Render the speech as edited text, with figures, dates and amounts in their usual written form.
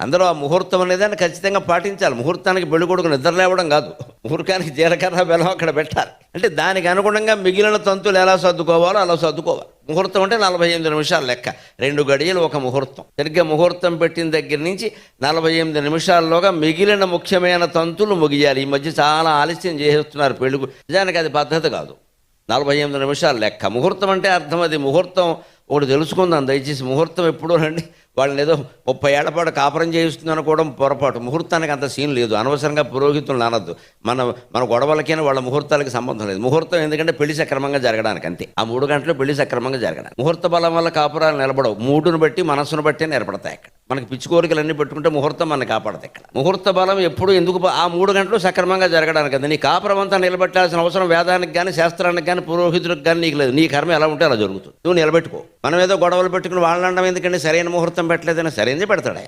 అందులో ఆ ముహూర్తం అనేదాన్ని ఖచ్చితంగా పాటించాలి. ముహూర్తానికి పెళ్లి కొడుకు నిద్ర లేవడం కాదు, ముహూర్తానికి జీలకర్ర బెల్లం అక్కడ పెట్టాలి. అంటే దానికి అనుగుణంగా మిగిలిన తంతులు ఎలా సర్దుకోవాలో అలా సర్దుకోవాలి. ముహూర్తం అంటే 48 నిమిషాలు లెక్క, 2 గడియలు ఒక ముహూర్తం. సరిగ్గా ముహూర్తం పెట్టిన దగ్గర నుంచి 48 నిమిషాల్లోగా మిగిలిన ముఖ్యమైన తంతులు ముగియాలి. ఈ మధ్య చాలా ఆలస్యం చేసేస్తున్నారు పెళ్లి. నిజానికి అది పద్ధతి కాదు. 48 నిమిషాలు లెక్క. ముహూర్తం అంటే అర్థం అది. ముహూర్తం ఒకటి తెలుసుకుందాం దయచేసి. ముహూర్తం ఎప్పుడూ రండి వాళ్ళని ఏదో 30 ఏళ్ల పాటు కాపురం చేయిస్తుంది అనుకోవడం పొరపాటు. ముహూర్తానికి అంత సీన్ లేదు. అనవసరంగా పురోహితులు అనద్దు. మన గొడవలకైనా వాళ్ళ ముహూర్తాలకి సంబంధం లేదు. ముహూర్తం ఎందుకంటే పెళ్లి సక్రమంగా జరగడానికి అంతే. ఆ 3 గంటలు పెళ్లి సక్రమంగా జరగడానికి. ముహూర్త బలం వల్ల కాపురాలు నిలబడవు. మూడును బట్టి మనస్సును బట్టి నిలబడతాయి. అక్కడ మనకి పిచ్చి కోరికలన్నీ పెట్టుకుంటే ముహూర్తం మనకి కాపాడతాయి. ఇక్కడ ముహూర్త బలం ఎప్పుడు ఎందుకు ఆ 3 గంటలు సక్రమంగా జరగడానికి కదా. నీ కాపురం అంతా నిలబెట్టాల్సిన అవసరం వేదానికి కానీ శాస్త్రానికి కానీ పురోహితులకు కానీ నీకు లేదు. నీ కర్మ ఎలా ఉంటే అలా జరుగుతుంది. నువ్వు నిలబెట్టుకో. మనం ఏదో గొడవలు పెట్టుకుని వాళ్ళండం ఎందుకంటే సరైన ముహూర్తం పెట్టలేదని సరైనది పెడతాడు ఆయన.